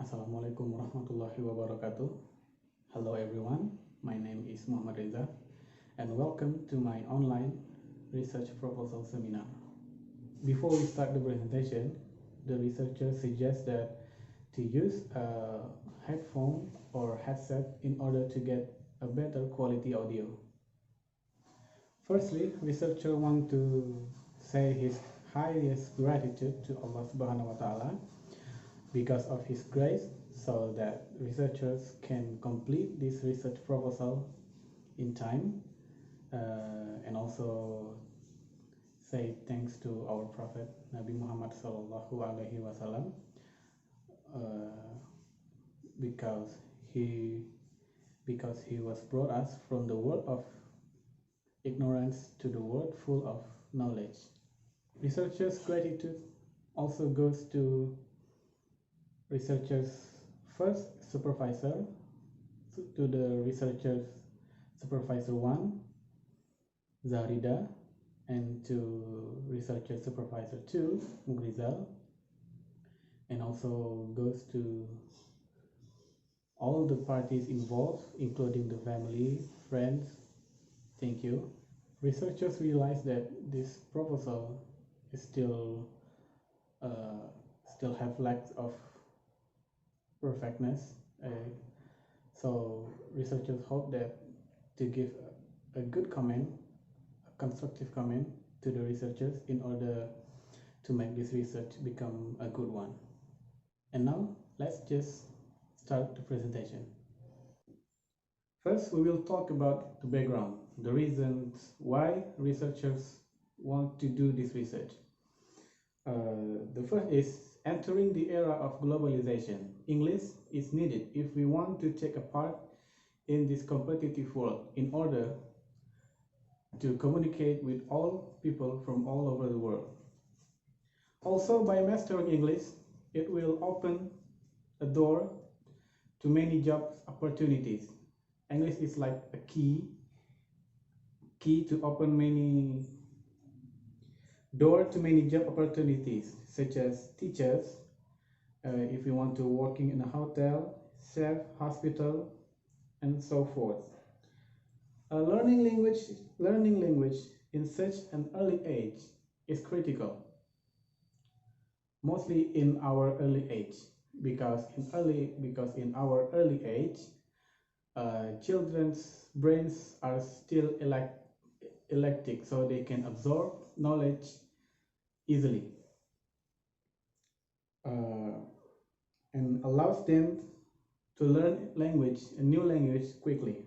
Assalamualaikum warahmatullahi wabarakatuh. Hello everyone, my name is Muhamad Reza and welcome to my online research proposal seminar. Before we start the presentation, the researcher suggests that to use a headphone or headset in order to get a better quality audio. Firstly, researcher want to say his highest gratitude to Allah Subhana Wa Ta'ala because of his grace, so that researchers can complete this research proposal in time, and also say thanks to our Prophet Nabi Muhammad Sallallahu Alaihi Wasallam, because he was brought us from the world of ignorance to the world full of knowledge. Researchers' gratitude also goes to researchers first supervisor, to the researchers supervisor 1 Zahrida, and to researcher supervisor 2 Mukhrizal, and also goes to all the parties involved, including the family, friends. Thank you. Researchers realize that this proposal is still have lacks of perfectness, so researchers hope that to give a good comment, a constructive comment to the researchers in order to make this research become a good one. And now let's just start the presentation. First, we will talk about the background, the reasons why researchers want to do this research. The first is entering the era of globalization. English is needed if we want to take a part in this competitive world in order to communicate with all people from all over the world. Also, by mastering English, it will open a door to many job opportunities. English is like a key to open many door to many job opportunities, such as teachers, if you want to working in a hotel, chef, hospital, and so forth. Learning language in such an early age is critical, mostly in our early age, because in our early age, children's brains are still electric, so they can absorb knowledge easily, and allows them to learn a new language quickly.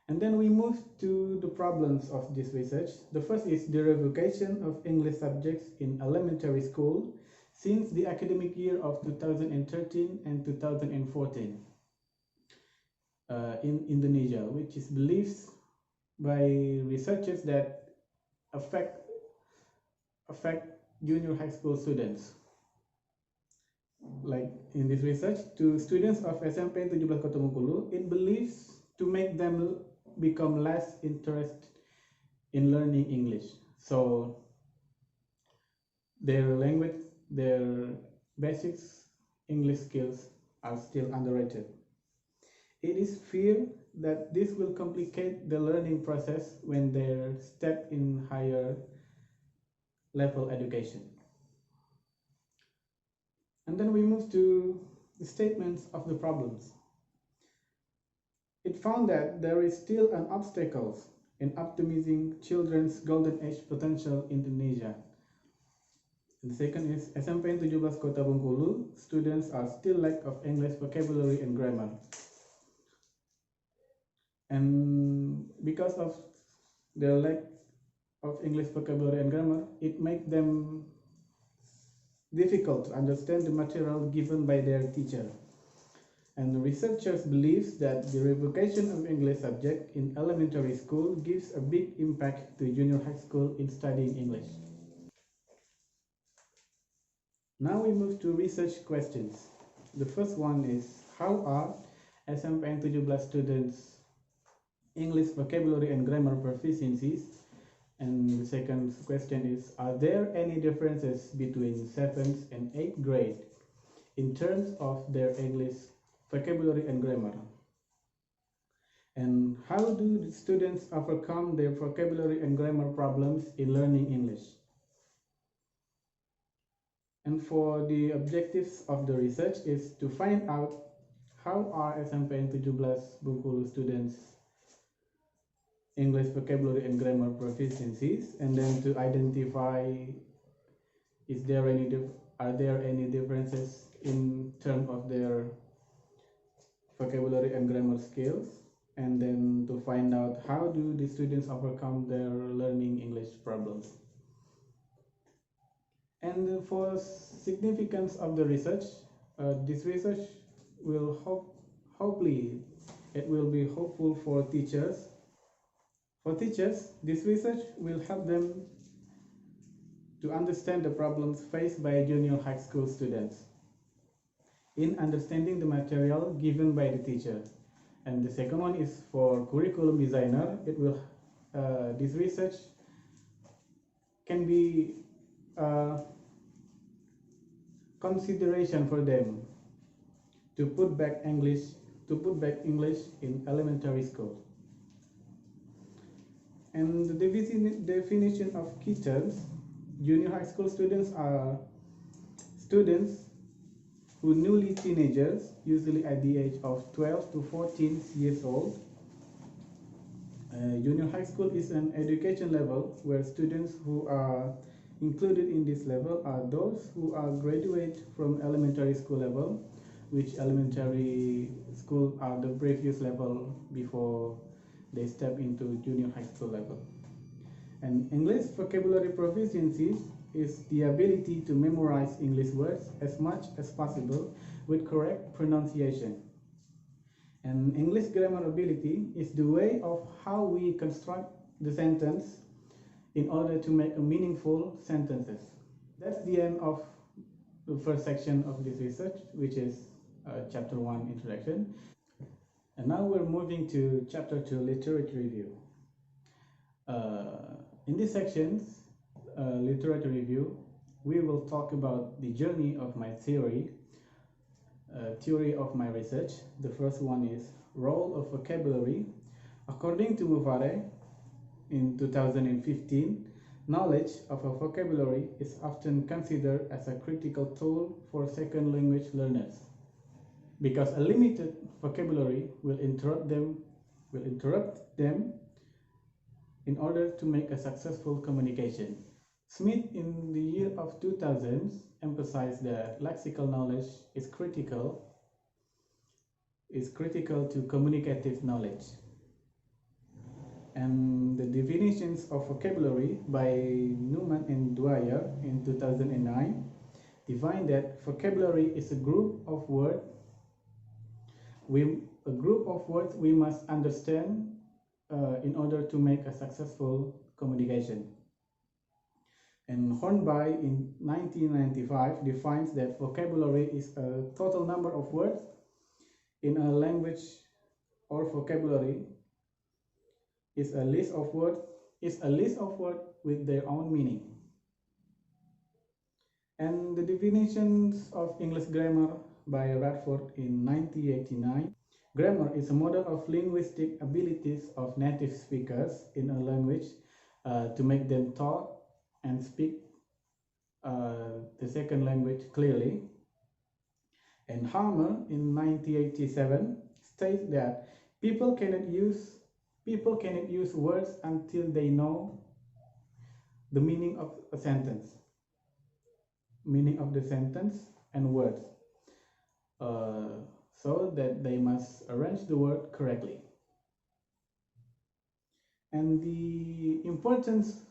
And then we move to the problems of this research. The first is the revocation of English subjects in elementary school since the academic year of 2013 and 2014 in Indonesia, which is believed by researchers that affect junior high school students. Like in this research, to students of SMPN 17 Kota Bengkulu, it believes to make them become less interested in learning English. So their basics English skills are still underrated. It is feared that this will complicate the learning process when they step in higher level education. And then we move to the statements of the problems. It found that there is still an obstacle in optimizing children's golden age potential in Indonesia. And the second is SMPN 17 Kota Bengkulu students are still lack of English vocabulary and grammar. And because of their lack of English vocabulary and grammar, it makes them difficult to understand the material given by their teacher. And researchers believe that the revocation of English subject in elementary school gives a big impact to junior high school in studying English. Now we move to research questions. The first one is, how are SMPN 17 students English vocabulary and grammar proficiencies? And the second question is, are there any differences between 7th and 8th grade in terms of their English vocabulary and grammar. And how do the students overcome their vocabulary and grammar problems in learning English? And for the objectives of the research is to find out how are SMPN 17 Bengkulu students English vocabulary and grammar proficiencies, and then to identify are there any differences in terms of their vocabulary and grammar skills, and then to find out how do the students overcome their learning English problems. And for significance of the research, this research will hopefully it will be hopeful for teachers. For teachers, this research will help them to understand the problems faced by junior high school students in understanding the material given by the teacher. And the second one is for curriculum designer. It will this research can be consideration for them to put back English in elementary school. And the definition of key terms: junior high school students are students who newly teenagers, usually at the age of 12 to 14 years old. Junior high school is an education level where students who are included in this level are those who are graduate from elementary school level, which elementary school are the previous level before they step into junior high school level. And English vocabulary proficiencies is the ability to memorize English words as much as possible with correct pronunciation. And English grammar ability is the way of how we construct the sentence in order to make a meaningful sentences. That's the end of the first section of this research, which is chapter 1 introduction. And now we're moving to chapter 2 literature review. In this sections, literature review, we will talk about the journey of my theory of my research. The first one is role of vocabulary. According to Mukhrizal in 2015, knowledge of a vocabulary is often considered as a critical tool for second language learners because a limited vocabulary will interrupt them in order to make a successful communication. Smith in the year of 2000 emphasized that lexical knowledge is critical to communicative knowledge. And the definitions of vocabulary by Muhamad and Dra in 2009 define that vocabulary is a group of words we must understand in order to make a successful communication. And Hornby in 1995 defines that vocabulary is a total number of words in a language, or vocabulary is a list of words with their own meaning. And the definitions of English grammar by Radford in 1989. Grammar is a model of linguistic abilities of native speakers in a language to make them talk and speak the second language clearly. And Harmer in 1987 states that people cannot use words until they know the meaning of a sentence, and words, so that they must arrange the word correctly. And the importance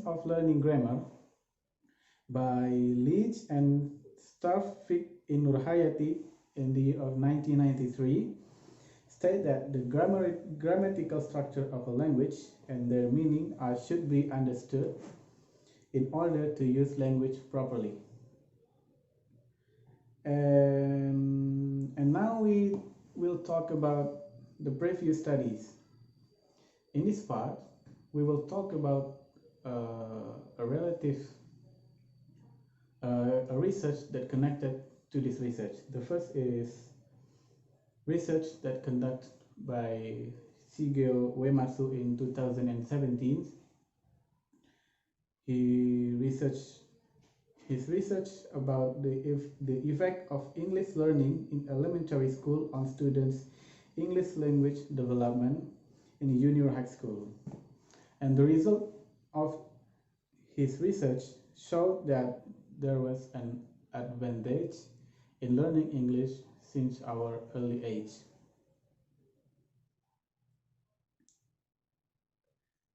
of learning grammar by Leach and Starfik in Nurhayati in the year of 1993 state that the grammatical structure of a language and their meaning should be understood in order to use language properly. And now we will talk about the previous studies. In this part, we will talk about a research that connected to this research. The first is research that conducted by Shigeo Uematsu in 2017. His research about the effect of English learning in elementary school on students' English language development in junior high school. And the result of his research showed that there was an advantage in learning English since our early age.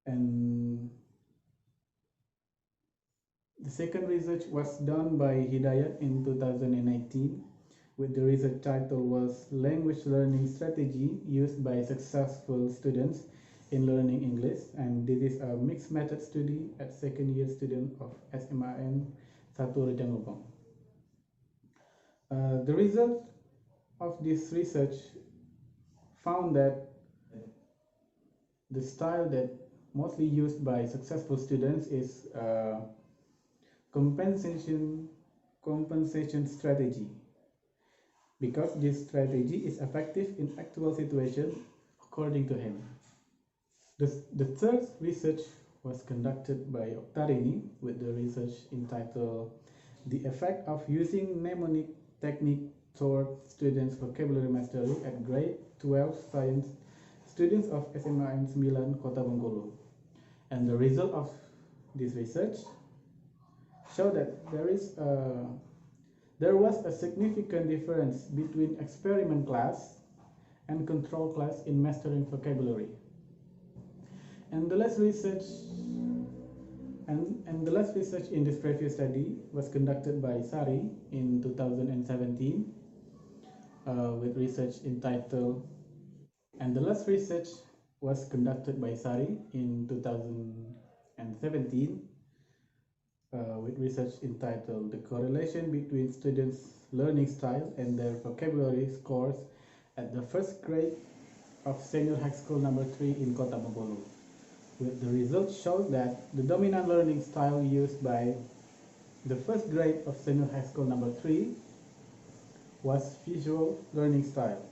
And the second research was done by Hidayat in 2019, with the research title was Language Learning Strategy Used by Successful Students in Learning English, and this is a mixed method study at second year student of SMPN 1 Rejang Lebong. The result of this research found that the style that mostly used by successful students is compensation strategy, because this strategy is effective in actual situations according to him. The third research was conducted by Oktarini with the research entitled The Effect of Using Mnemonic Technique Toward Students' Vocabulary Mastery at Grade 12 Science Students of SMPN 9 Kota Bengkulu. And the result of this research showed that there was a significant difference between experiment class and control class in mastering vocabulary. And the last research in this previous study was conducted by Sari in 2017 with research entitled, and the last research was conducted by Sari in 2017 with research entitled The Correlation Between Students' Learning Style and Their Vocabulary Scores at the First Grade of Senior High School Number 3 in Kota Bengkulu. With the results showed that the dominant learning style used by the first grade of Senior High School Number 3 was visual learning style.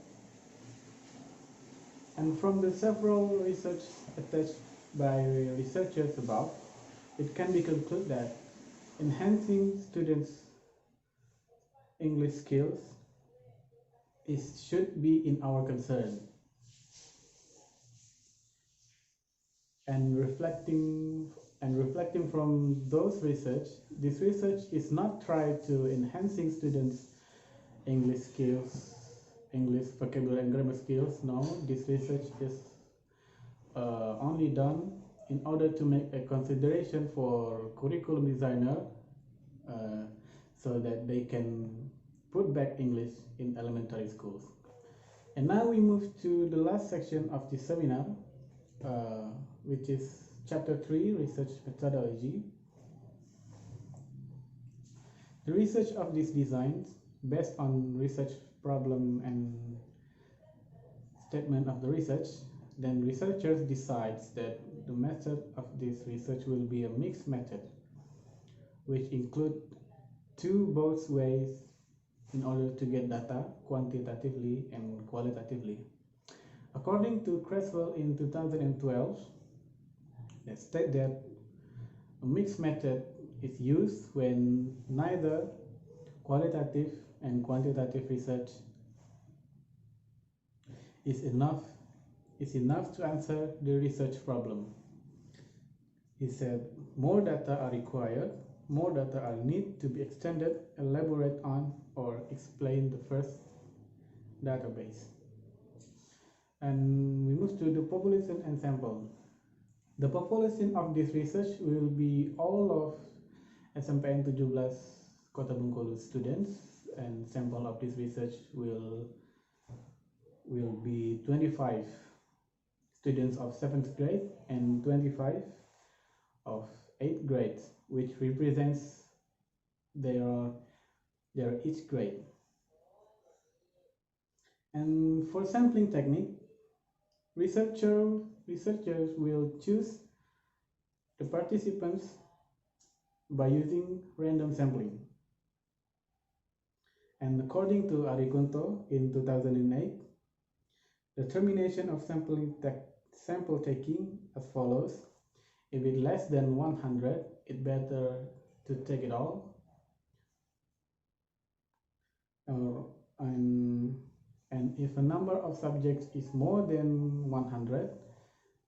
And from the several research attached by researchers above, it can be concluded that enhancing students' English skills should be in our concern. And reflecting from those research, this research is not tried to enhancing students' English skills, English vocabulary and grammar skills. No, this research is only done in order to make a consideration for curriculum designer so that they can put back English in elementary schools. And now we move to the last section of this seminar, which is Chapter 3, Research Methodology. The research of these designs, based on research problem and statement of the research, then researchers decides that the method of this research will be a mixed method, which include both ways in order to get data quantitatively and qualitatively. According to Creswell in 2012, they state that a mixed method is used when neither qualitative and quantitative research is enough to answer the research problem. He said more data are required, more data are need to be extended, elaborate on, or explain the first database. And we move to the population and sample. The population of this research will be all of SMPN 17 Kota Bengkulu students, and sample of this research will be 25 students of 7th grade and 25 of 8th grade, which represents their each grade. And for sampling technique, researchers will choose the participants by using random sampling. And according to Arikunto in 2008, the termination of sample taking as follows. If it's less than 100, it's better to take it all. And if a number of subjects is more than 100,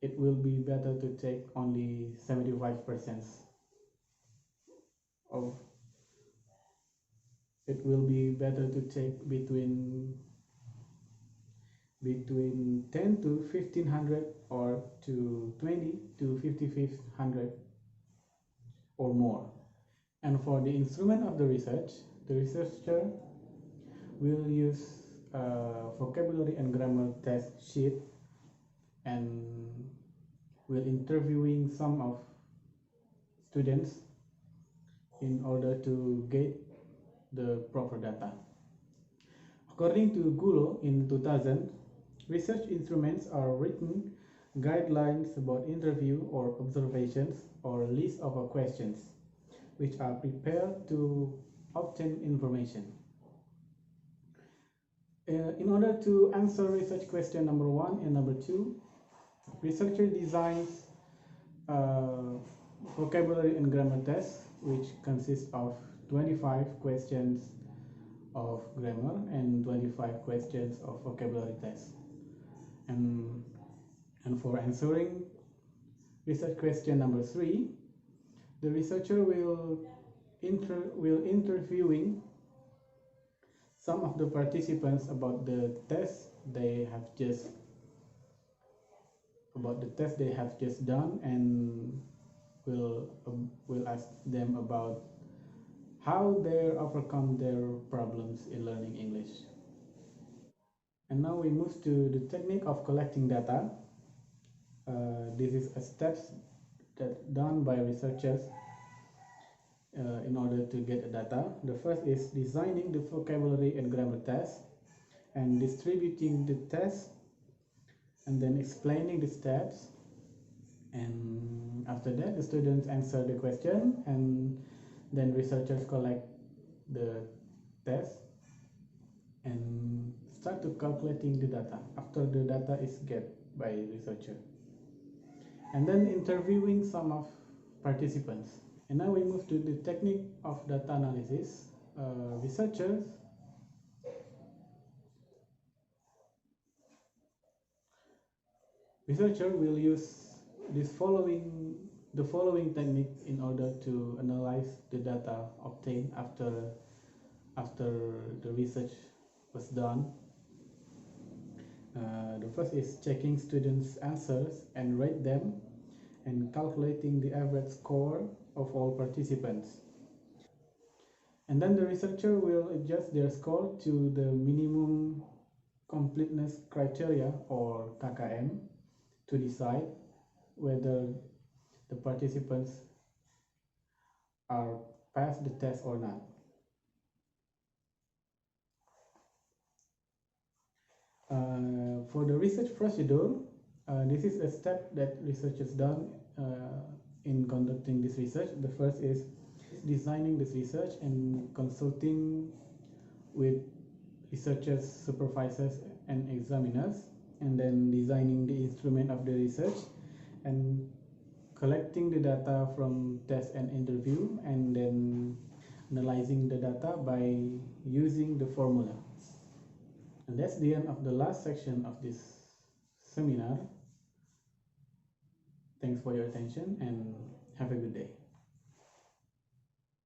it will be better to take only 75% of it will be better to take between 10 to 1500 or to 20 to 5500 or more. And for the instrument of the research, the researcher will use a vocabulary and grammar test sheet and will interviewing some of students in order to get the proper data. According to Gulo in 2000, research instruments are written guidelines about interview or observations or list of questions which are prepared to obtain information. In order to answer research question number 1 and number 2, researcher designs vocabulary and grammar tests which consist of 25 questions of grammar and 25 questions of vocabulary tests. And for answering research question number 3, the researcher will interviewing some of the participants about the test they have just done, and will ask them about how they overcome their problems in learning English. And now we move to the technique of collecting data. This is a steps that done by researchers in order to get data. The first is designing the vocabulary and grammar test and distributing the test, and then explaining the steps. And after that, the students answer the question, and then researchers collect the test and start to calculating the data after the data is get by researcher, and then interviewing some of participants. And now we move to the technique of data analysis. Researcher will use the following technique in order to analyze the data obtained after the research was done. The first is checking students' answers and rate them, and calculating the average score of all participants. And then the researcher will adjust their score to the minimum completeness criteria, or KKM, to decide whether the participants are passed the test or not. For the research procedure, this is a step that researchers done in conducting this research. The first is designing this research and consulting with researchers, supervisors, and examiners, and then designing the instrument of the research and collecting the data from test and interview, and then analyzing the data by using the formula. And that's the end of the last section of this seminar. Thanks for your attention and have a good day.